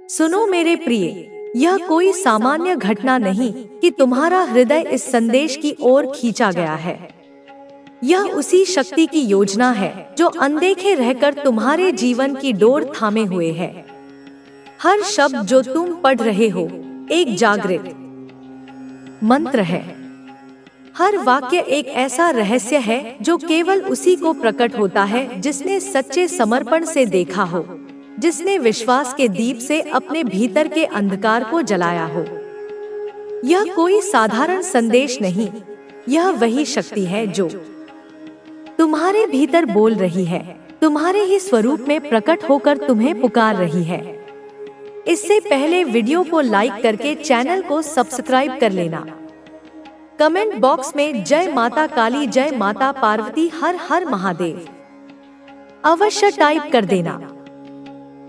सुनो मेरे प्रिय, यह कोई सामान्य घटना नहीं कि तुम्हारा हृदय इस संदेश की ओर खींचा गया है। यह उसी शक्ति की योजना है जो अनदेखे रहकर तुम्हारे जीवन की डोर थामे हुए है। हर शब्द जो तुम पढ़ रहे हो एक जागृत मंत्र है। हर वाक्य एक ऐसा रहस्य है जो केवल उसी को प्रकट होता है जिसने सच्चे समर्पण से देखा हो, जिसने विश्वास के दीप से अपने भीतर के अंधकार को जलाया हो। यह कोई साधारण संदेश नहीं, यह वही शक्ति है जो तुम्हारे भीतर बोल रही है, तुम्हारे ही स्वरूप में प्रकट होकर तुम्हें पुकार रही है। इससे पहले वीडियो को लाइक करके चैनल को सब्सक्राइब कर लेना। कमेंट बॉक्स में जय माता काली, जय माता पार्वती, हर हर महादेव अवश्य टाइप कर देना।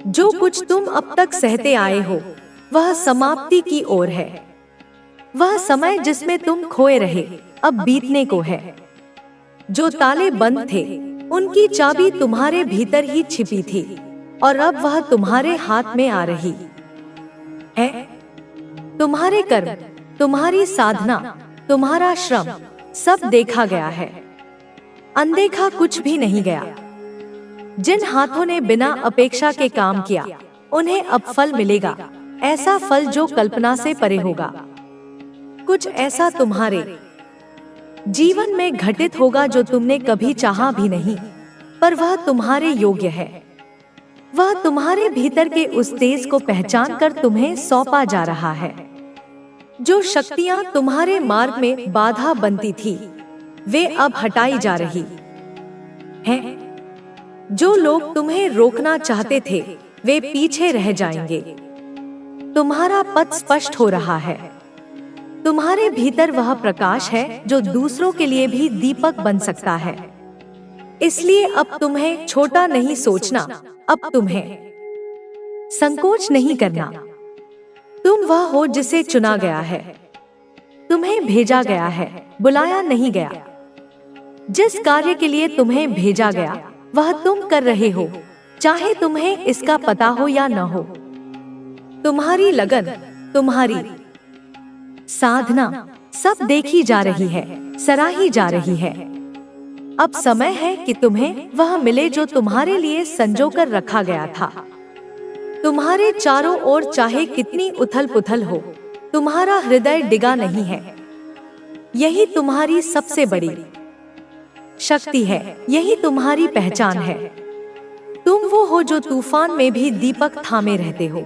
जो कुछ तुम अब तक सहते आए हो वह समाप्ति की ओर है। वह समय जिसमें तुम खोए रहे अब बीतने को है। जो ताले बंद थे उनकी चाबी तुम्हारे भीतर ही छिपी थी और अब वह तुम्हारे हाथ में आ रही है। तुम्हारे कर्म, तुम्हारी साधना, तुम्हारा श्रम सब देखा गया है। अनदेखा कुछ भी नहीं गया। जिन हाथों ने बिना अपेक्षा के काम किया उन्हें अब फल मिलेगा, ऐसा फल जो कल्पना से परे होगा। कुछ ऐसा तुम्हारे जीवन में घटित होगा जो तुमने कभी चाहा भी नहीं, पर वह तुम्हारे योग्य है। वह तुम्हारे भीतर के उस तेज को पहचान कर तुम्हें सौंपा जा रहा है। जो शक्तियां तुम्हारे मार्ग में बाधा बनती थी वे अब हटाई जा रही हैं। जो लोग तुम्हें रोकना चाहते थे वे पीछे रह जाएंगे। तुम्हारा पथ स्पष्ट हो रहा है। तुम्हारे भीतर वह प्रकाश है जो दूसरों के लिए भी दीपक बन सकता है। इसलिए अब तुम्हें छोटा नहीं सोचना, अब तुम्हें संकोच नहीं करना। तुम वह हो जिसे चुना गया है, तुम्हें भेजा गया है, बुलाया नहीं गया। जिस कार्य के लिए तुम्हें भेजा गया वह तुम कर रहे हो, चाहे तुम्हें इसका पता हो या न हो। तुम्हारी लगन, तुम्हारी साधना सब देखी जा रही है, सराही जा रही है। अब समय है कि तुम्हें वह मिले जो तुम्हारे लिए संजो कर रखा गया था। तुम्हारे चारों ओर चाहे कितनी उथल पुथल हो, तुम्हारा हृदय डिगा नहीं है। यही तुम्हारी सबसे बड़ी शक्ति है, यही तुम्हारी पहचान है। तुम वो हो जो तूफान में भी दीपक थामे रहते हो।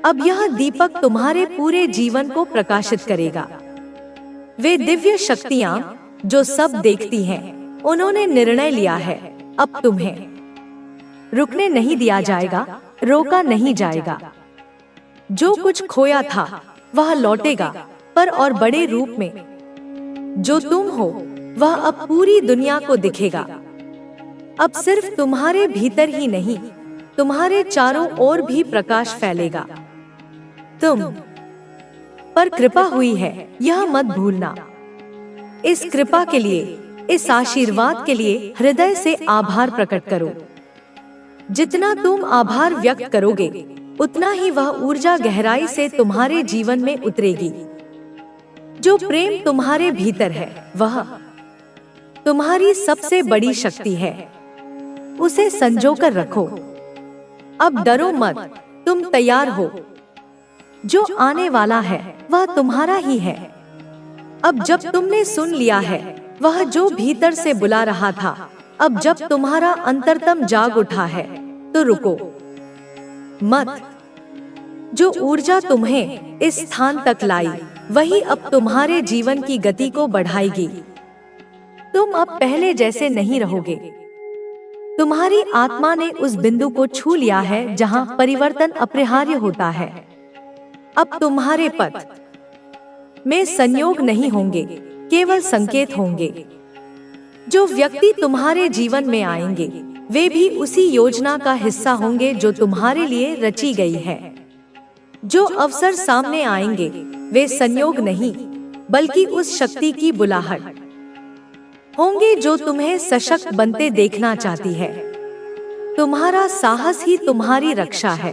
अब यह दीपक तुम्हारे पूरे जीवन को प्रकाशित करेगा। वे दिव्य शक्तियां जो सब देखती हैं, उन्होंने निर्णय लिया है अब तुम्हें रुकने नहीं दिया जाएगा, रोका नहीं जाएगा। जो कुछ खोया था वह लौटेगा, पर और बड़े रूप में। जो तुम हो वह अब पूरी दुनिया को दिखेगा। अब सिर्फ तुम्हारे भीतर ही नहीं, तुम्हारे चारों ओर भी प्रकाश फैलेगा। तुम पर कृपा हुई है, यह मत भूलना। इस कृपा के लिए, इस आशीर्वाद के लिए हृदय से आभार प्रकट करो। जितना तुम आभार व्यक्त करोगे उतना ही वह ऊर्जा गहराई से तुम्हारे जीवन में उतरेगी। जो प्रेम तुम्हारे भीतर है वह तुम्हारी सबसे बड़ी शक्ति है। उसे संजो कर रखो। अब डरो मत, तुम तैयार हो। जो आने वाला है वह तुम्हारा ही है। अब जब तुमने सुन लिया है वह जो भीतर से बुला रहा था, अब जब तुम्हारा अंतरतम जाग उठा है तो रुको मत। जो ऊर्जा तुम्हें इस स्थान तक लाई वही अब तुम्हारे जीवन की गति को बढ़ाएगी। तुम अब पहले जैसे नहीं रहोगे। तुम्हारी आत्मा ने उस बिंदु को छू लिया है जहां परिवर्तन अपरिहार्य होता है। अब तुम्हारे पथ में संयोग नहीं होंगे, केवल संकेत होंगे। जो व्यक्ति तुम्हारे जीवन में आएंगे वे भी उसी योजना का हिस्सा होंगे जो तुम्हारे लिए रची गई है। जो अवसर सामने आएंगे वे संयोग नहीं बल्कि उस शक्ति की बुलाहट होंगे जो तुम्हें सशक्त बनते देखना चाहती है। तुम्हारा साहस ही तुम्हारी रक्षा है।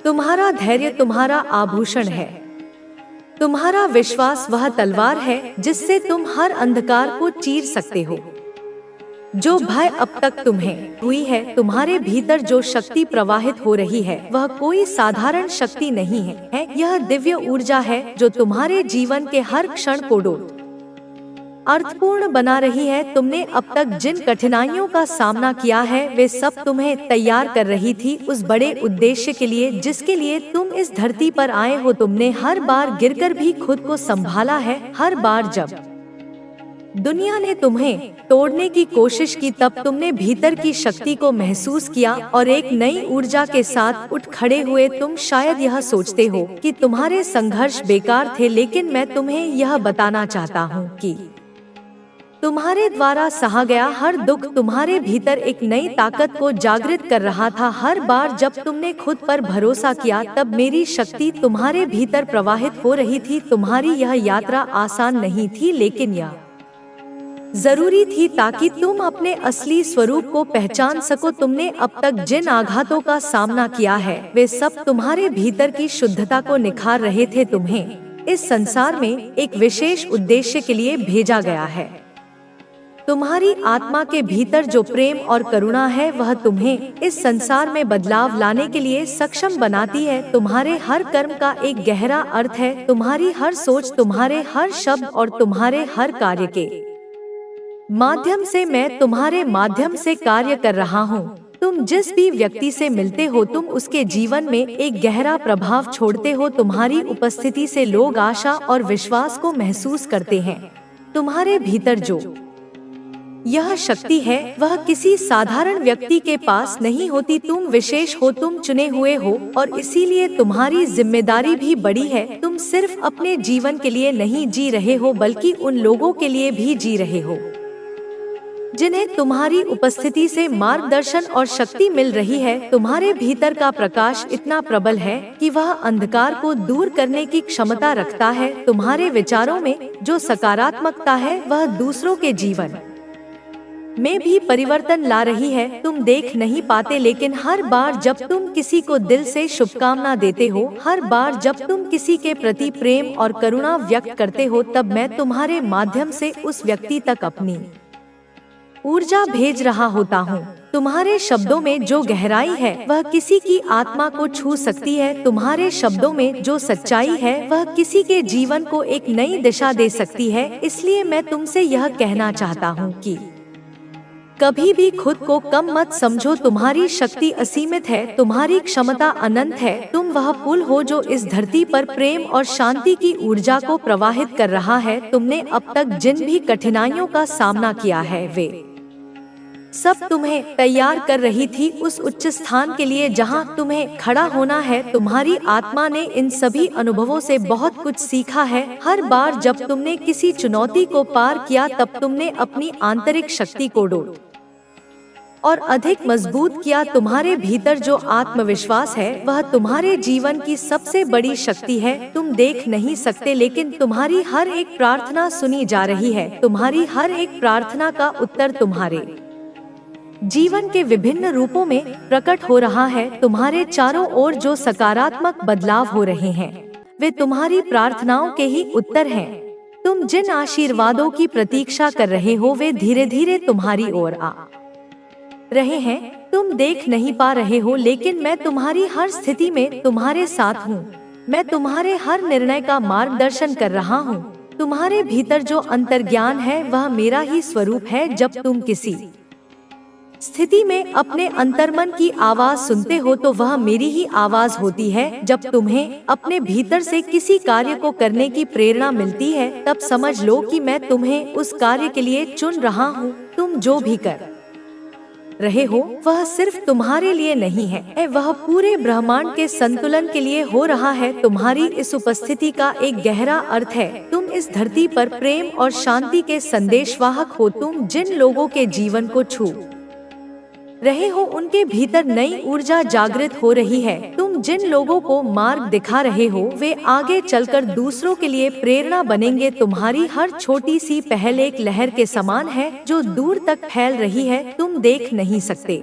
तुम्हारा धैर्य तुम्हारा आभूषण है। तुम्हारा विश्वास वह तलवार है जिससे तुम हर अंधकार को चीर सकते हो। जो भय अब तक तुम्हें हुई है, तुम्हारे भीतर जो शक्ति प्रवाहित हो रही है, वह कोई साधारण शक्ति नहीं है। यह दिव्य ऊर्जा है जो तुम्हारे जीवन के हर क्षण को अर्थपूर्ण बना रही है। तुमने अब तक जिन कठिनाइयों का सामना किया है, वे सब तुम्हें तैयार कर रही थी उस बड़े उद्देश्य के लिए जिसके लिए तुम इस धरती पर आए हो। तुमने हर बार गिरकर भी खुद को संभाला है। हर बार जब दुनिया ने तुम्हें तोड़ने की कोशिश की, तब तुमने भीतर की शक्ति को महसूस किया और एक नई ऊर्जा के साथ उठ खड़े हुए। तुम शायद यह सोचते हो कि तुम्हारे संघर्ष बेकार थे, लेकिन मैं तुम्हें यह बताना चाहता हूँ कि तुम्हारे द्वारा सहा गया हर दुख तुम्हारे भीतर एक नई ताकत को जागृत कर रहा था। हर बार जब तुमने खुद पर भरोसा किया, तब मेरी शक्ति तुम्हारे भीतर प्रवाहित हो रही थी। तुम्हारी यह यात्रा आसान नहीं थी, लेकिन यह जरूरी थी ताकि तुम अपने असली स्वरूप को पहचान सको। तुमने अब तक जिन आघातों का सामना किया है, वे सब तुम्हारे भीतर की शुद्धता को निखार रहे थे। तुम्हें इस संसार में एक विशेष उद्देश्य के लिए भेजा गया है। तुम्हारी आत्मा के भीतर जो प्रेम और करुणा है, वह तुम्हें इस संसार में बदलाव लाने के लिए सक्षम बनाती है। तुम्हारे हर कर्म का एक गहरा अर्थ है। तुम्हारी हर सोच, तुम्हारे हर शब्द और तुम्हारे हर कार्य के माध्यम से मैं तुम्हारे माध्यम से कार्य कर रहा हूँ। तुम जिस भी व्यक्ति से मिलते हो, तुम उसके जीवन में एक गहरा प्रभाव छोड़ते हो। तुम्हारी उपस्थिति से लोग आशा और विश्वास को महसूस करते हैं। तुम्हारे भीतर जो यह शक्ति है, वह किसी साधारण व्यक्ति के पास नहीं होती। तुम विशेष हो, तुम चुने हुए हो, और इसीलिए तुम्हारी जिम्मेदारी भी बड़ी है। तुम सिर्फ अपने जीवन के लिए नहीं जी रहे हो, बल्कि उन लोगों के लिए भी जी रहे हो जिन्हें तुम्हारी उपस्थिति से मार्गदर्शन और शक्ति मिल रही है। तुम्हारे भीतर का प्रकाश इतना प्रबल है कि वह अंधकार को दूर करने की क्षमता रखता है। तुम्हारे विचारों में जो सकारात्मकता है, वह दूसरों के जीवन में भी परिवर्तन ला रही है। तुम देख नहीं पाते, लेकिन हर बार जब तुम किसी को दिल से शुभकामना देते हो, हर बार जब तुम किसी के प्रति प्रेम और करुणा व्यक्त करते हो, तब मैं तुम्हारे माध्यम से उस व्यक्ति तक अपनी ऊर्जा भेज रहा होता हूँ। तुम्हारे शब्दों में जो गहराई है, वह किसी की आत्मा को छू सकती है। तुम्हारे शब्दों में जो सच्चाई है, वह किसी के जीवन को एक नई दिशा दे सकती है। इसलिए मैं तुमसे यह कहना चाहता हूँ कि कभी भी खुद को कम मत समझो। तुम्हारी शक्ति असीमित है, तुम्हारी क्षमता अनंत है। तुम वह पुल हो जो इस धरती पर प्रेम और शांति की ऊर्जा को प्रवाहित कर रहा है। तुमने अब तक जिन भी कठिनाइयों का सामना किया है, वे सब तुम्हें तैयार कर रही थी उस उच्च स्थान के लिए जहां तुम्हें खड़ा होना है। तुम्हारी आत्मा ने इन सभी अनुभवों से बहुत कुछ सीखा है। हर बार जब तुमने किसी चुनौती को पार किया, तब तुमने अपनी आंतरिक शक्ति को और अधिक मजबूत किया। तुम्हारे भीतर जो आत्मविश्वास है, वह तुम्हारे जीवन की सबसे बड़ी शक्ति है। तुम देख नहीं सकते, लेकिन तुम्हारी हर एक प्रार्थना सुनी जा रही है। तुम्हारी हर एक प्रार्थना का उत्तर तुम्हारे जीवन के विभिन्न रूपों में प्रकट हो रहा है। तुम्हारे चारों ओर जो सकारात्मक बदलाव हो रहे हैं, वे तुम्हारी प्रार्थनाओं के ही उत्तर हैं। तुम जिन आशीर्वादों की प्रतीक्षा कर रहे हो, वे धीरे धीरे तुम्हारी ओर आ रहे हैं। तुम देख नहीं पा रहे हो, लेकिन मैं तुम्हारी हर स्थिति में तुम्हारे साथ हूँ। मैं तुम्हारे हर निर्णय का मार्गदर्शन कर रहा हूँ। तुम्हारे भीतर जो अंतर्ज्ञान है, वह मेरा ही स्वरूप है। जब तुम किसी स्थिति में अपने अंतर्मन की आवाज सुनते हो, तो वह मेरी ही आवाज होती है। जब तुम्हें अपने भीतर से किसी कार्य को करने की प्रेरणा मिलती है, तब समझ लो कि मैं तुम्हें उस कार्य के लिए चुन रहा हूँ। तुम जो भी कर रहे हो, वह सिर्फ तुम्हारे लिए नहीं है, वह पूरे ब्रह्मांड के संतुलन के लिए हो रहा है। तुम्हारी इस उपस्थिति का एक गहरा अर्थ है। तुम इस धरती पर प्रेम और शांति के संदेशवाहक हो। तुम जिन लोगों के जीवन को छू रहे हो, उनके भीतर नई ऊर्जा जागृत हो रही है। तुम जिन लोगों को मार्ग दिखा रहे हो, वे आगे चलकर दूसरों के लिए प्रेरणा बनेंगे। तुम्हारी हर छोटी सी पहल एक लहर के समान है जो दूर तक फैल रही है। तुम देख नहीं सकते,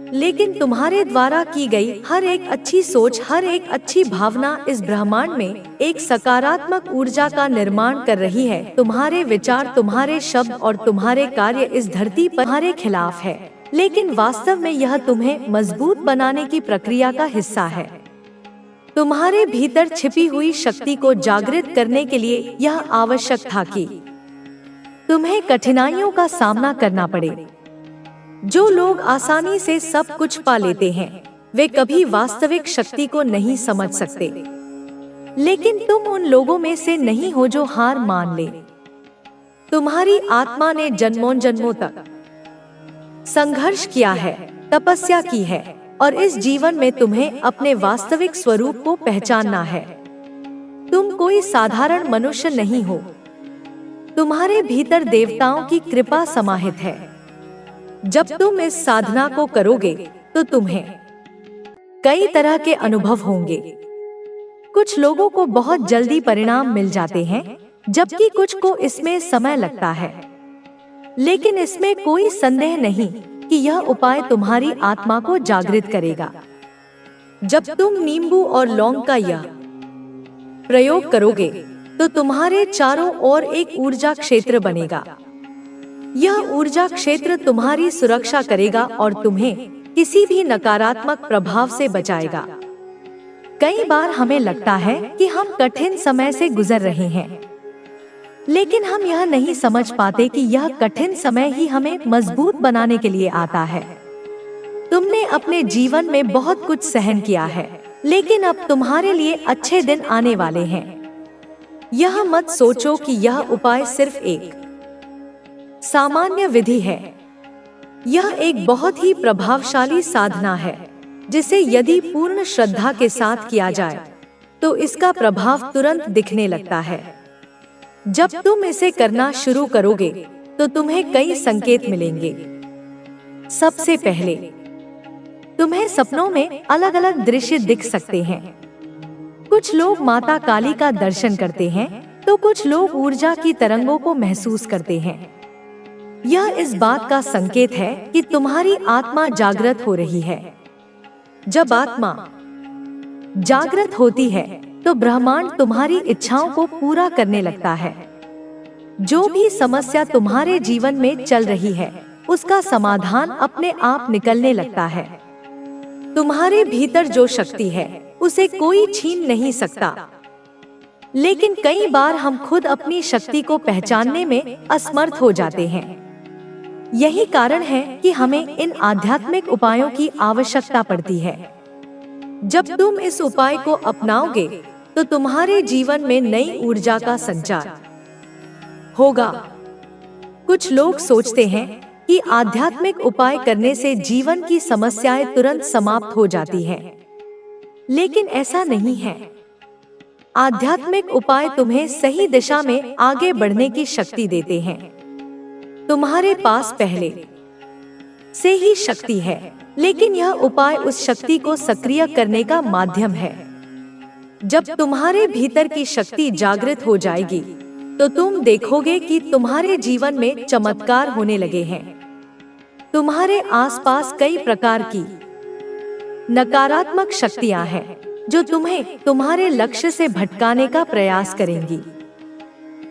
लेकिन तुम्हारे द्वारा की गई हर एक अच्छी सोच, हर एक अच्छी भावना इस ब्रह्मांड में एक सकारात्मक ऊर्जा का निर्माण कर रही है। तुम्हारे विचार, तुम्हारे शब्द और तुम्हारे कार्य इस धरती पर तुम्हारे खिलाफ है, लेकिन वास्तव में यह तुम्हें मजबूत बनाने की प्रक्रिया का हिस्सा है। तुम्हारे भीतर छिपी हुई शक्ति को जागृत करने के लिए यह आवश्यक था कि तुम्हें कठिनाइयों का सामना करना पड़े। जो लोग आसानी से सब कुछ पा लेते हैं, वे कभी वास्तविक शक्ति को नहीं समझ सकते। लेकिन तुम उन लोगों में से नहीं हो जो हार मान ले। तुम्हारी आत्मा ने जन्मों जन्मों तक संघर्ष किया है, तपस्या की है, और इस जीवन में तुम्हें अपने वास्तविक स्वरूप को पहचानना है। तुम कोई साधारण मनुष्य नहीं हो। तुम्हारे भीतर देवताओं की कृपा समाहित है। जब तुम इस साधना को करोगे तो तुम्हें कई तरह के अनुभव होंगे। कुछ लोगों को बहुत जल्दी परिणाम मिल जाते हैं, जबकि कुछ को इसमें समय लगता है। लेकिन इसमें कोई संदेह नहीं कि यह उपाय तुम्हारी आत्मा को जागृत करेगा। जब तुम नींबू और लौंग का यह प्रयोग करोगे तो तुम्हारे चारों ओर एक ऊर्जा क्षेत्र बनेगा। यह ऊर्जा क्षेत्र तुम्हारी सुरक्षा करेगा और तुम्हें किसी भी नकारात्मक प्रभाव से बचाएगा। कई बार हमें लगता है कि हम कठिन समय से गुजर रहे हैं, लेकिन हम यह नहीं समझ पाते कि यह कठिन समय ही हमें मजबूत बनाने के लिए आता है। तुमने अपने जीवन में बहुत कुछ सहन किया है, लेकिन अब तुम्हारे लिए अच्छे दिन आने वाले हैं। यह मत सोचो कि यह उपाय सिर्फ एक सामान्य विधि है। यह एक बहुत ही प्रभावशाली साधना है, जिसे यदि पूर्ण श्रद्धा के साथ किया जाए तो इसका प्रभाव तुरंत दिखने लगता है। जब तुम इसे करना शुरू करोगे तो तुम्हें कई संकेत मिलेंगे। सबसे पहले, तुम्हें सपनों में अलग अलग दृश्य दिख सकते हैं। कुछ लोग माता काली का दर्शन करते हैं, तो कुछ लोग ऊर्जा की तरंगों को महसूस करते हैं। यह इस बात का संकेत है कि तुम्हारी आत्मा जागृत हो रही है। जब आत्मा जागृत होती है तो ब्रह्मांड तुम्हारी इच्छाओं को पूरा करने लगता है। जो भी समस्या तुम्हारे जीवन में चल रही है, उसका समाधान अपने आप निकलने लगता है। तुम्हारे भीतर जो शक्ति है, उसे कोई छीन नहीं सकता। लेकिन कई बार हम खुद अपनी शक्ति को पहचानने में असमर्थ हो जाते हैं। यही कारण है कि हमें इन आध्यात्मिक उपायों की आवश्यकता पड़ती है। जब तुम इस उपाय को अपनाओगे तो तुम्हारे जीवन में नई ऊर्जा का संचार होगा। कुछ लोग सोचते हैं कि आध्यात्मिक उपाय करने से जीवन की समस्याएं तुरंत समाप्त हो जाती हैं, लेकिन ऐसा नहीं है। आध्यात्मिक उपाय तुम्हें सही दिशा में आगे बढ़ने की शक्ति देते हैं। तुम्हारे पास पहले से ही शक्ति है, लेकिन यह उपाय उस शक्ति को सक्रिय करने का माध्यम है। जब तुम्हारे भीतर की शक्ति जागृत हो जाएगी तो तुम देखोगे कि तुम्हारे जीवन में चमत्कार होने लगे हैं। तुम्हारे आसपास कई प्रकार की नकारात्मक शक्तियां हैं जो तुम्हें तुम्हारे लक्ष्य से भटकाने का प्रयास करेंगी,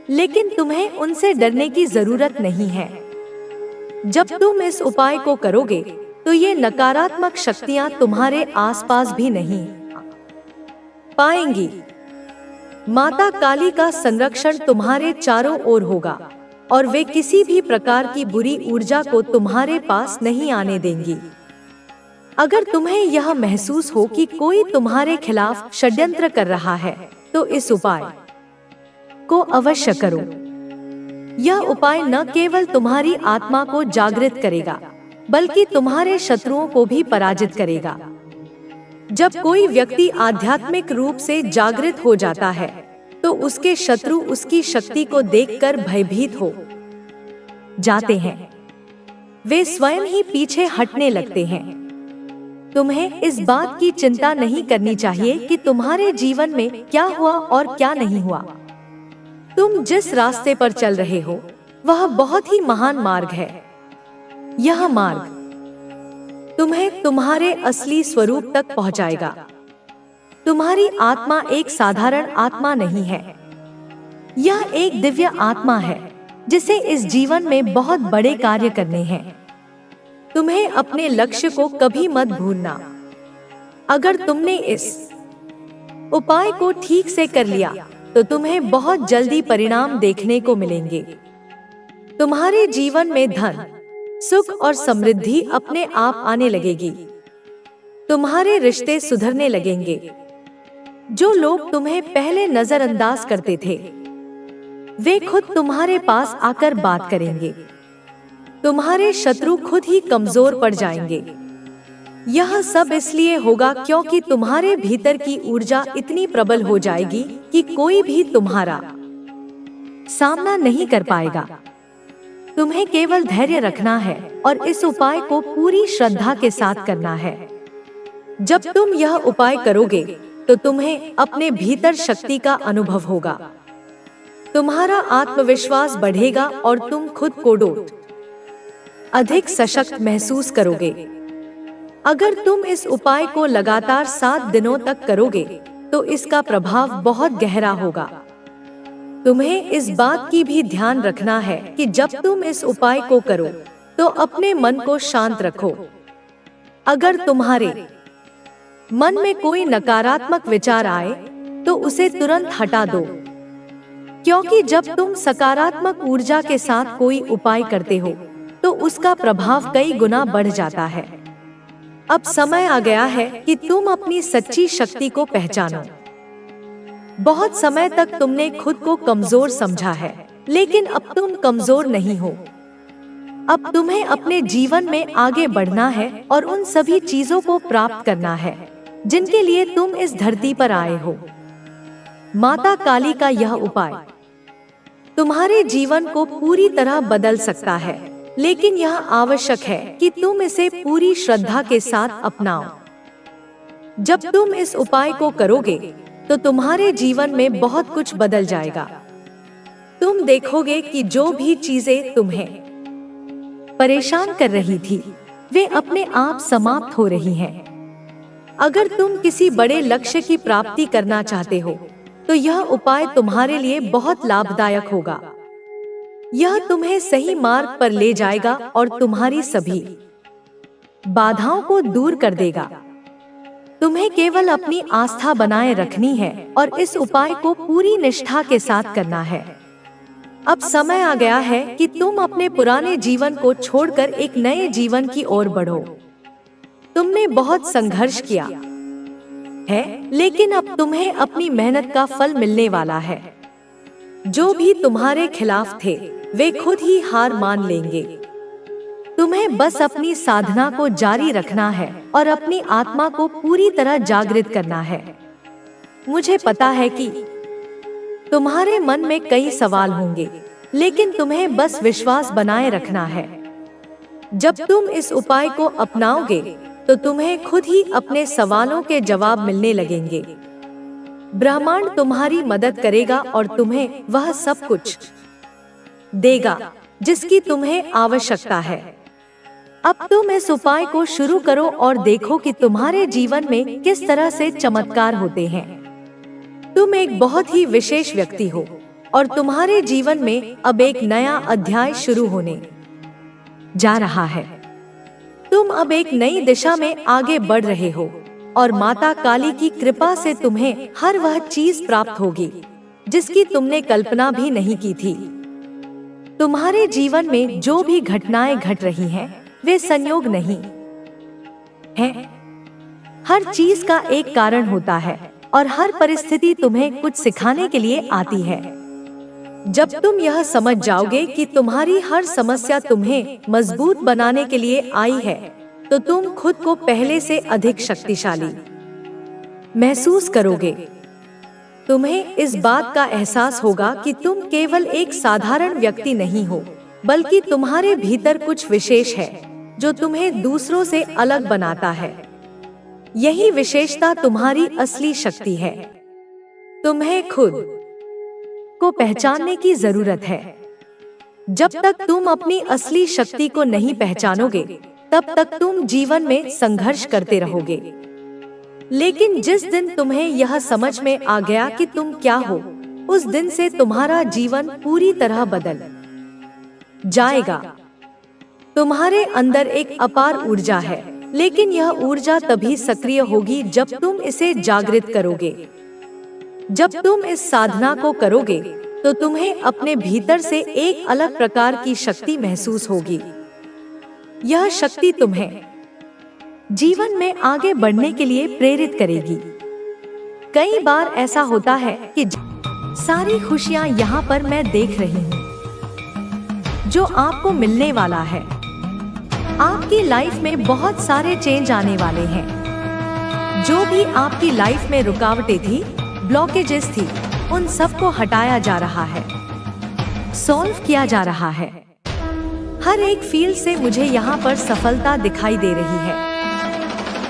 लेकिन तुम्हें उनसे डरने की जरूरत नहीं है। जब तुम इस उपाय को करोगे तो ये नकारात्मक शक्तियां तुम्हारे आसपास भी नहीं पाएंगी। माता काली का संरक्षण तुम्हारे चारों ओर होगा और वे किसी भी प्रकार की बुरी ऊर्जा को तुम्हारे पास नहीं आने देंगी। अगर तुम्हें यह महसूस हो कि कोई तुम्हारे खिलाफ षड्यंत्र कर रहा है, तो इस उपाय को अवश्य करो। यह उपाय न केवल तुम्हारी आत्मा को जागृत करेगा, बल्कि तुम्हारे शत्रुओं को भी पराजित करेगा। जब कोई व्यक्ति आध्यात्मिक रूप से जागृत हो जाता है, तो उसके शत्रु उसकी शक्ति को देखकर भयभीत हो जाते हैं। वे स्वयं ही पीछे हटने लगते हैं। तुम्हें इस बात की चिंता नहीं करनी चाहिए कि तुम्हारे जीवन में क्या हुआ और क्या नहीं हुआ। तुम जिस रास्ते पर चल रहे हो, वह बहुत ही महान मार्ग है। यह मार्ग तुम्हें तुम्हारे असली स्वरूप तक पहुंचाएगा। तुम्हारी आत्मा एक साधारण आत्मा नहीं है, यह एक दिव्य आत्मा है जिसे इस जीवन में बहुत बड़े कार्य करने हैं। तुम्हें अपने लक्ष्य को कभी मत भूलना। अगर तुमने इस उपाय को ठीक से कर लिया तो तुम्हें बहुत जल्दी परिणाम देखने को मिलेंगे। तुम्हारे जीवन में धन, सुख और समृद्धि अपने आप आने लगेगी। तुम्हारे रिश्ते सुधरने लगेंगे। जो लोग तुम्हें पहले नजरअंदाज करते थे वे खुद तुम्हारे पास आकर बात करेंगे। तुम्हारे शत्रु खुद ही कमजोर पड़ जाएंगे। यह सब इसलिए होगा क्योंकि तुम्हारे भीतर की ऊर्जा इतनी प्रबल हो जाएगी कि कोई भी तुम्हारा सामना नहीं कर पाएगा। तुम्हें केवल धैर्य रखना है और इस उपाय को पूरी श्रद्धा के साथ करना है। जब तुम यह उपाय करोगे तो तुम्हें अपने भीतर शक्ति का अनुभव होगा। तुम्हारा आत्मविश्वास बढ़ेगा और तुम खुद को अधिक सशक्त महसूस करोगे। अगर तुम इस उपाय को लगातार 7 दिनों तक करोगे तो इसका प्रभाव बहुत गहरा होगा। तुम्हें इस बात की भी ध्यान रखना है कि जब तुम इस उपाय को करो तो अपने मन को शांत रखो। अगर तुम्हारे मन में कोई नकारात्मक विचार आए तो उसे तुरंत हटा दो, क्योंकि जब तुम सकारात्मक ऊर्जा के साथ कोई उपाय करते हो तो उसका प्रभाव कई गुना बढ़ जाता है। अब समय आ गया है कि तुम अपनी सच्ची शक्ति को पहचानो। बहुत समय तक तुमने खुद को कमजोर समझा है, लेकिन अब तुम कमजोर नहीं हो। अब तुम्हें अपने जीवन में आगे बढ़ना है और उन सभी चीजों को प्राप्त करना है जिनके लिए तुम इस धरती पर आए हो। माता काली का यह उपाय तुम्हारे जीवन को पूरी तरह बदल सकता है, लेकिन यह आवश्यक है कि तुम इसे पूरी श्रद्धा के साथ अपनाओ। जब तुम इस उपाय को करोगे तो तुम्हारे जीवन में बहुत कुछ बदल जाएगा। तुम देखोगे कि जो भी चीजें तुम्हें परेशान कर रही थी वे अपने आप समाप्त हो रही हैं। अगर तुम किसी बड़े लक्ष्य की प्राप्ति करना चाहते हो तो यह उपाय तुम्हारे लिए बहुत लाभदायक होगा। यह तुम्हें सही मार्ग पर ले जाएगा और तुम्हारी सभी बाधाओं को दूर कर देगा। तुम्हें केवल अपनी आस्था बनाए रखनी है और इस उपाय को पूरी निष्ठा के साथ करना है। अब समय आ गया है कि तुम अपने पुराने जीवन को छोड़कर एक नए जीवन की ओर बढ़ो। तुमने बहुत संघर्ष किया है, लेकिन अब तुम्हें अपनी मेहनत का फल मिलने वाला है। जो भी तुम्हारे खिलाफ थे वे खुद ही हार मान लेंगे। तुम्हें बस अपनी साधना को जारी रखना है और अपनी आत्मा को पूरी तरह जागृत करना है। मुझे पता है कि तुम्हारे मन में कई सवाल होंगे, लेकिन तुम्हें बस विश्वास बनाए रखना है। जब तुम इस उपाय को अपनाओगे तो तुम्हें खुद ही अपने सवालों के जवाब मिलने लगेंगे। ब्रह्मांड तुम्हारी मदद करेगा और तुम्हें वह सब कुछ देगा जिसकी तुम्हें आवश्यकता है। अब तुम इस उपाय को शुरू करो और देखो कि तुम्हारे जीवन में किस तरह से चमत्कार होते हैं। तुम एक बहुत ही विशेष व्यक्ति हो और तुम्हारे जीवन में अब एक नया अध्याय शुरू होने जा रहा है। तुम अब एक नई दिशा में आगे बढ़ रहे हो और माता काली की कृपा से तुम्हें हर वह चीज प्राप्त होगी जिसकी तुमने कल्पना भी नहीं की थी। तुम्हारे जीवन में जो भी घटनाएं घट रही हैं, वे संयोग नहीं हैं। हर चीज का एक कारण होता है और हर परिस्थिति तुम्हें कुछ सिखाने के लिए आती है। जब तुम यह समझ जाओगे कि तुम्हारी हर समस्या तुम्हें मजबूत बनाने के लिए आई है, तो तुम खुद को पहले से अधिक शक्तिशाली महसूस करोगे। तुम्हें इस बात का एहसास होगा कि तुम केवल एक साधारण व्यक्ति नहीं हो, बल्कि तुम्हारे भीतर कुछ विशेष है जो तुम्हें दूसरों से अलग बनाता है। यही विशेषता तुम्हारी असली शक्ति है। तुम्हें खुद को पहचानने की जरूरत है। जब तक तुम अपनी असली शक्ति को नहीं पहचानोगे, तब तक तुम जीवन में संघर्ष करते रहोगे। लेकिन जिस दिन तुम्हें यह समझ में आ गया कि तुम क्या हो, उस दिन से तुम्हारा जीवन पूरी तरह बदल जाएगा। तुम्हारे अंदर एक अपार ऊर्जा है, लेकिन यह ऊर्जा तभी सक्रिय होगी जब तुम इसे जागृत करोगे। जब तुम इस साधना को करोगे तो तुम्हें अपने भीतर से एक अलग प्रकार की शक्ति महसूस होगी। यह शक्ति तुम्हें जीवन में आगे बढ़ने के लिए प्रेरित करेगी। कई बार ऐसा होता है कि सारी खुशियां यहाँ पर मैं देख रही हूँ जो आपको मिलने वाला है। आपकी लाइफ में बहुत सारे चेंज आने वाले हैं। जो भी आपकी लाइफ में रुकावटें थी, ब्लॉकेजेस थी, उन सबको हटाया जा रहा है, सॉल्व किया जा रहा है। हर एक फील्ड से मुझे यहाँ पर सफलता दिखाई दे रही है,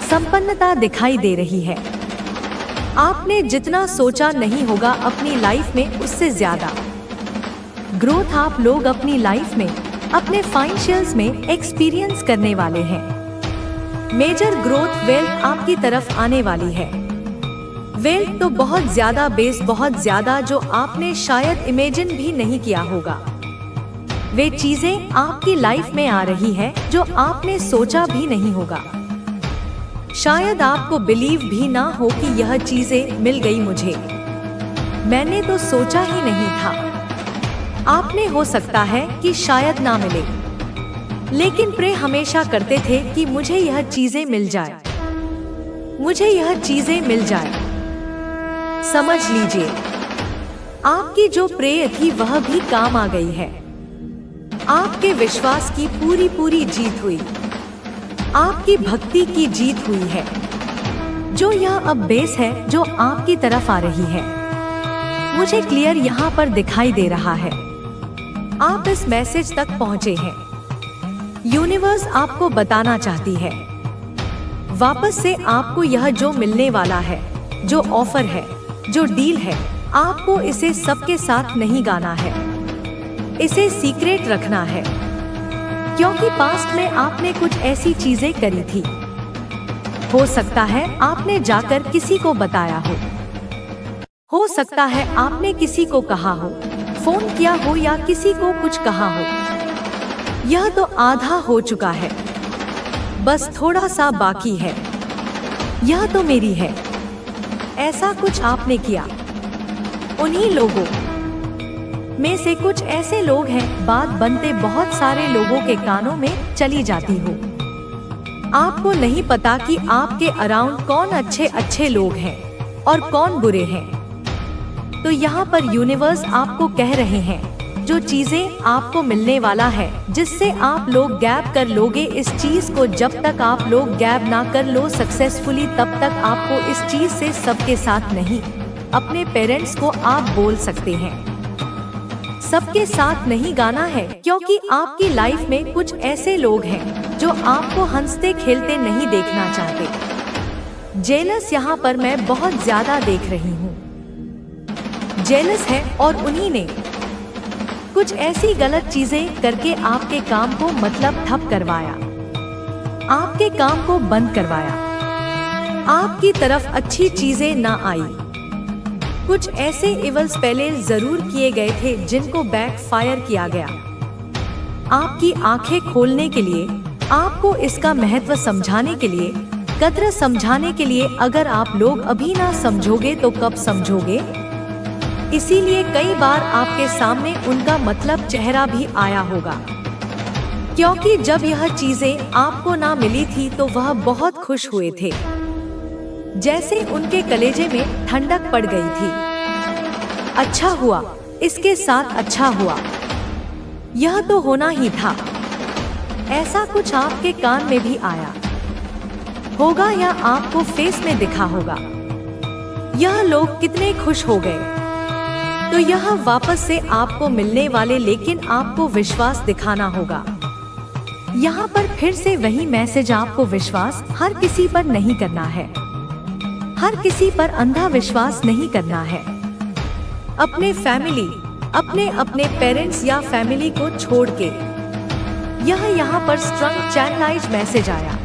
संपन्नता दिखाई दे रही है। आपने जितना सोचा नहीं होगा अपनी लाइफ में, उससे ज्यादा ग्रोथ आप लोग अपनी लाइफ में, अपने फाइनेंशियल्स में एक्सपीरियंस करने वाले हैं। मेजर ग्रोथ वेल्थ आपकी तरफ आने वाली है। वेल्थ तो बहुत ज्यादा, बेस बहुत ज्यादा, जो आपने शायद इमेजिन भी नहीं किया होगा। वे चीजें आपकी लाइफ में आ रही है जो आपने सोचा भी नहीं होगा। शायद आपको बिलीव भी ना हो कि यह चीजें मिल गई मुझे, मैंने तो सोचा ही नहीं था। आपने हो सकता है कि शायद ना मिले, लेकिन प्रे हमेशा करते थे कि मुझे यह चीजें मिल जाए, मुझे यह चीजें मिल जाए। समझ लीजिए, आपकी जो प्रे थी वह भी काम आ गई है। आपके विश्वास की पूरी जीत हुई, आपकी भक्ति की जीत हुई है। जो यह अब बेस है जो आपकी तरफ आ रही है, मुझे क्लियर यहाँ पर दिखाई दे रहा है। आप इस मैसेज तक पहुँचे हैं। यूनिवर्स आपको बताना चाहती है, वापस से आपको यह जो मिलने वाला है, जो ऑफर है, जो डील है, आपको इसे सबके साथ नहीं गाना है, इसे सीक्रेट रखना है। क्योंकि पास्ट में आपने कुछ ऐसी चीजें करी थी, हो सकता है आपने जाकर किसी को बताया हो सकता है आपने किसी को कहा हो, फोन किया हो या किसी को कुछ कहा हो। यह तो आधा हो चुका है, बस थोड़ा सा बाकी है। यह तो मेरी है, ऐसा कुछ आपने किया। उन्हीं लोगों में से कुछ ऐसे लोग हैं, बात बनते बहुत सारे लोगों के कानों में चली जाती हो। आपको नहीं पता कि आपके अराउंड कौन अच्छे लोग हैं और कौन बुरे हैं। तो यहाँ पर यूनिवर्स आपको कह रहे हैं, जो चीजें आपको मिलने वाला है, जिससे आप लोग गैप कर लोगे इस चीज को, जब तक आप लोग गैप ना कर लो सक्सेसफुली, तब तक आपको इस चीज से सबके साथ नहीं, अपने पेरेंट्स को आप बोल सकते हैं, सबके साथ नहीं गाना है। क्योंकि आपकी लाइफ में कुछ ऐसे लोग हैं जो आपको हंसते खेलते नहीं देखना चाहते। जेलस यहाँ पर मैं बहुत ज्यादा देख रही हूँ, जेलस है, और उन्हीं ने कुछ ऐसी गलत चीजें करके आपके काम को मतलब ठप करवाया, आपके काम को बंद करवाया, आपकी तरफ अच्छी चीजें ना आई। कुछ ऐसे इवल्स पहले जरूर किए गए थे जिनको बैकफायर किया गया। आपकी आंखें खोलने के लिए, आपको इसका महत्व समझाने के लिए, कद्र समझाने के लिए। अगर आप लोग अभी ना समझोगे तो कब समझोगे? इसीलिए कई बार आपके सामने उनका मतलब चेहरा भी आया होगा, क्योंकि जब यह चीजें आपको ना मिली थी तो वह बहुत खुश हुए थे, जैसे उनके कलेजे में ठंडक पड़ गई थी। अच्छा हुआ, इसके साथ अच्छा हुआ, यह तो होना ही था। ऐसा कुछ आपके कान में भी आया होगा या आपको फेस में दिखा होगा। यह लोग कितने खुश हो गए, तो यह वापस से आपको मिलने वाले, लेकिन आपको विश्वास दिखाना होगा। यहाँ पर फिर से वही मैसेज, आपको विश्वास हर किसी पर नहीं करना है, हर किसी पर अंधा विश्वास नहीं करना है। अपने फैमिली, अपने पेरेंट्स या फैमिली को छोड़ के यह यहाँ पर स्ट्रंग चैनलाइज मैसेज आया।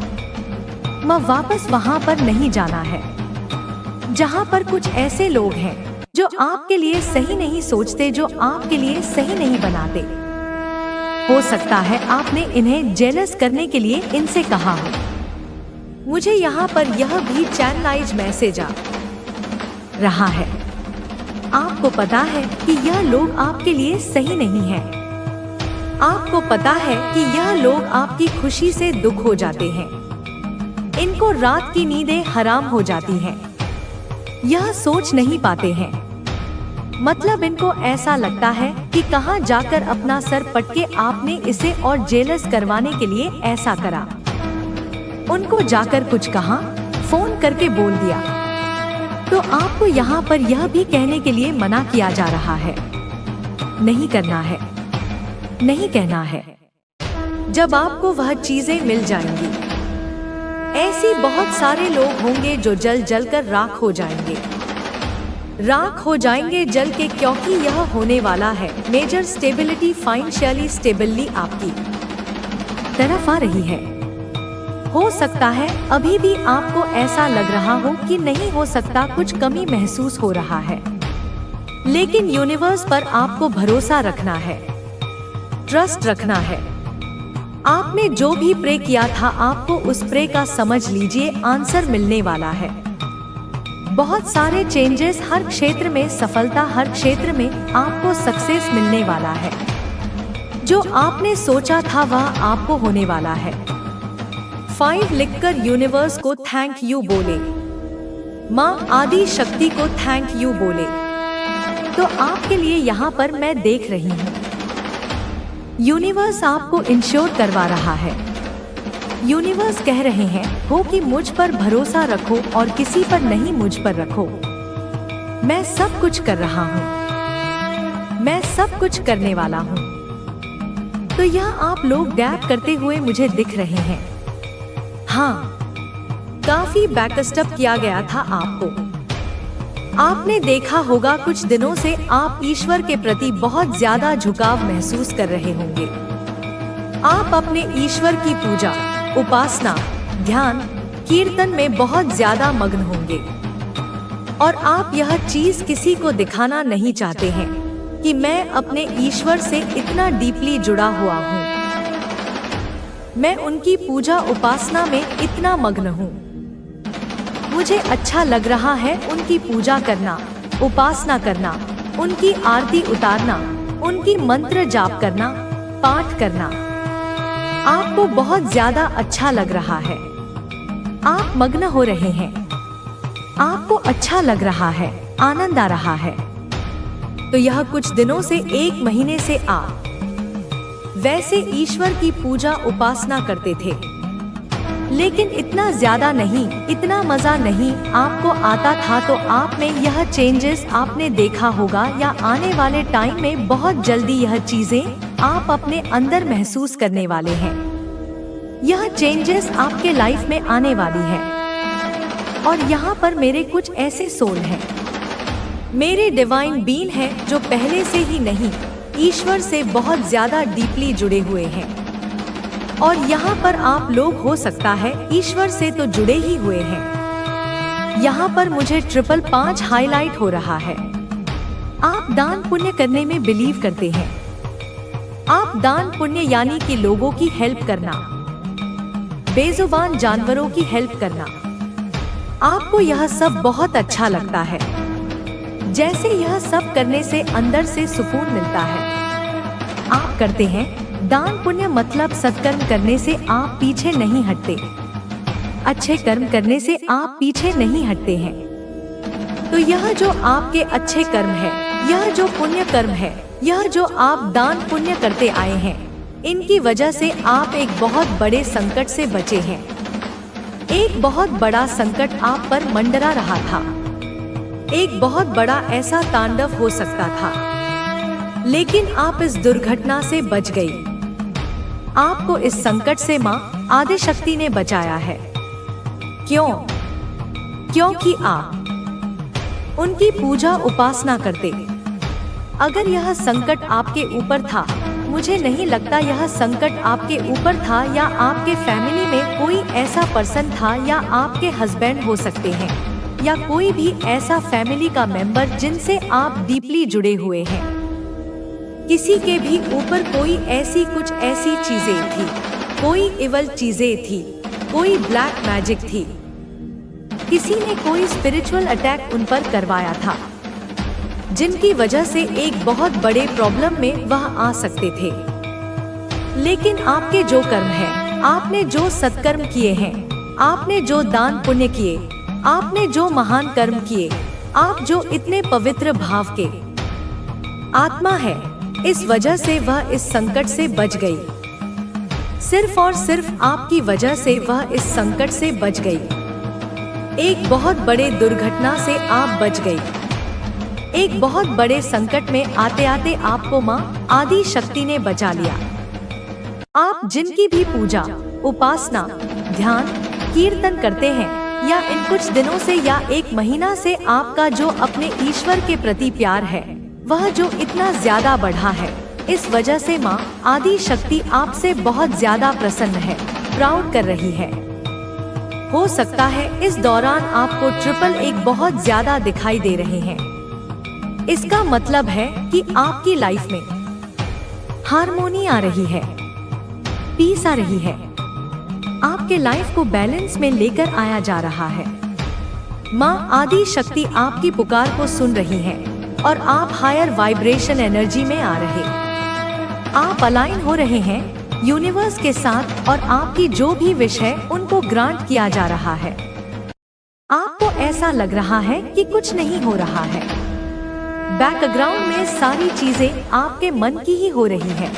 वापस वहाँ पर नहीं जाना है जहाँ पर कुछ ऐसे लोग हैं जो आपके लिए सही नहीं सोचते, जो आपके लिए सही नहीं बनाते। हो सकता है आपने इन्हें जेलस करने के लिए इनसे कहा हो। मुझे यहाँ पर यह भी चैनलाइज मैसेज आ रहा है। आपको पता है कि यह लोग आपके लिए सही नहीं है। आपको पता है कि यह लोग आपकी खुशी से दुख हो जाते हैं। इनको रात की नींदें हराम हो जाती हैं। यह सोच नहीं पाते हैं। मतलब इनको ऐसा लगता है कि कहां जाकर अपना सर पटके आपने इसे और जेलस करवाने के लिए ऐसा करा। उनको जाकर कुछ कहा, फोन करके बोल दिया। तो आपको यहाँ पर यह भी कहने के लिए मना किया जा रहा है, नहीं करना है, नहीं कहना है। जब आपको वह चीजें मिल जाएंगी, ऐसी बहुत सारे लोग होंगे जो जल जल कर राख हो जाएंगे। राख हो जाएंगे जल के, क्योंकि यह होने वाला है। मेजर स्टेबिलिटी फाइनेंशियली स्टेबली आपकी तरफ आ रही है। हो सकता है अभी भी आपको ऐसा लग रहा हो कि नहीं हो सकता, कुछ कमी महसूस हो रहा है, लेकिन यूनिवर्स पर आपको भरोसा रखना है, ट्रस्ट रखना है। आपने जो भी प्रे किया था, आपको उस प्रे का समझ लीजिए आंसर मिलने वाला है। बहुत सारे चेंजेस हर क्षेत्र में, सफलता हर क्षेत्र में आपको सक्सेस मिलने वाला है। जो आपने सोचा था वह आपको होने वाला है। 5 लिखकर यूनिवर्स को थैंक यू बोले, माँ आदि शक्ति को थैंक यू बोले। तो आपके लिए यहाँ पर मैं देख रही हूँ, यूनिवर्स आपको इंश्योर करवा रहा है। यूनिवर्स कह रहे हैं हो कि मुझ पर भरोसा रखो और किसी पर नहीं, मुझ पर रखो। मैं सब कुछ कर रहा हूँ, मैं सब कुछ करने वाला हूँ। तो यह आप लोग गैप करते हुए मुझे दिख रहे हैं। हाँ, काफी बैकस्टअप किया गया था आपको। आपने देखा होगा कुछ दिनों से आप ईश्वर के प्रति बहुत ज्यादा झुकाव महसूस कर रहे होंगे। आप अपने ईश्वर की पूजा, उपासना, ध्यान, कीर्तन में बहुत ज्यादा मग्न होंगे और आप यह चीज किसी को दिखाना नहीं चाहते हैं कि मैं अपने ईश्वर से इतना डीपली जुड़ा हुआ हूँ, मैं उनकी पूजा उपासना में इतना मग्न हूँ। मुझे अच्छा लग रहा है उनकी पूजा करना, उपासना करना, उनकी आरती उतारना, उनकी मंत्र जाप करना, पाठ करना। आपको बहुत ज्यादा अच्छा लग रहा है। आप मग्न हो रहे हैं, आपको अच्छा लग रहा है, आनंद आ रहा है। तो यह कुछ दिनों से, 1 महीने से आप वैसे ईश्वर की पूजा उपासना करते थे, लेकिन इतना ज्यादा नहीं, इतना मजा नहीं आपको आता था। तो आप में यह चेंजेस आपने देखा होगा या आने वाले टाइम में बहुत जल्दी यह चीजें आप अपने अंदर महसूस करने वाले हैं। यह चेंजेस आपके लाइफ में आने वाली है। और यहाँ पर मेरे कुछ ऐसे सोल हैं, मेरे डिवाइन बीइंग हैं जो पहले से ही नहीं, ईश्वर से बहुत ज्यादा डीपली जुड़े हुए हैं। और यहाँ पर आप लोग हो सकता है ईश्वर से तो जुड़े ही हुए हैं। यहाँ पर मुझे 555 हाईलाइट हो रहा है। आप दान पुण्य करने में बिलीव करते हैं। आप दान पुण्य यानी कि लोगों की हेल्प करना, बेजुबान जानवरों की हेल्प करना, आपको यह सब बहुत अच्छा लगता है। जैसे यह सब करने से अंदर से सुकून मिलता है। आप करते हैं दान पुण्य, मतलब सत्कर्म करने से आप पीछे नहीं हटते, अच्छे कर्म करने से आप पीछे नहीं हटते हैं। तो यह जो आपके अच्छे कर्म है, यह जो पुण्य कर्म है, यह जो आप दान पुण्य करते आए हैं, इनकी वजह से आप एक बहुत बड़े संकट से बचे हैं। एक बहुत बड़ा संकट आप पर मंडरा रहा था, एक बहुत बड़ा ऐसा तांडव हो सकता था, लेकिन आप इस दुर्घटना से बच गई। आपको इस संकट से माँ आदिशक्ति ने बचाया है। क्यों? क्योंकि आप उनकी पूजा उपासना करते। अगर यह संकट आपके ऊपर था, मुझे नहीं लगता यह संकट आपके ऊपर था या आपके फैमिली में कोई ऐसा पर्सन था, या आपके हस्बैंड हो सकते हैं, या कोई भी ऐसा फैमिली का मेंबर जिनसे आप डीपली जुड़े हुए हैं। किसी के भी ऊपर कोई ऐसी चीजें थी, कोई इवल चीजें थी, कोई ब्लैक मैजिक थी। किसी ने कोई स्पिरिचुअल अटैक उन पर करवाया था, जिनकी वजह से एक बहुत बड़े प्रॉब्लम में वह आ सकते थे। लेकिन आपके जो कर्म हैं, आपने जो सत्कर्म किए हैं, आपने जो दान पुण्य किए, आपने जो महान कर्म किए, आप जो इतने पवित्र भाव के आत्मा है, इस वजह से वह इस संकट से बच गई। सिर्फ और सिर्फ आपकी वजह से वह इस संकट से बच गई। एक बहुत बड़े दुर्घटना से आप बच गई। एक बहुत बड़े संकट में आते आते आपको माँ आदि शक्ति ने बचा लिया। आप जिनकी भी पूजा, उपासना, ध्यान, कीर्तन करते हैं, या इन कुछ दिनों से या एक महीना से आपका जो अपने ईश्वर के प्रति प्यार है, वह जो इतना ज्यादा बढ़ा है, इस वजह से माँ आदि शक्ति आपसे बहुत ज्यादा प्रसन्न है, प्राउड कर रही है। हो सकता है इस दौरान आपको ट्रिपल एक बहुत ज्यादा दिखाई दे रहे हैं। इसका मतलब है कि आपकी लाइफ में हार्मोनी आ रही है, पीस आ रही है, आपके लाइफ को बैलेंस में लेकर आया जा रहा है। माँ आदि शक्ति आपकी पुकार को सुन रही है और आप हायर वाइब्रेशन एनर्जी में आ रहे, आप अलाइन हो रहे हैं यूनिवर्स के साथ, और आपकी जो भी विश है उनको ग्रांट किया जा रहा है। आपको ऐसा लग रहा है कि कुछ नहीं हो रहा है, बैकग्राउंड में सारी चीजें आपके मन की ही हो रही है।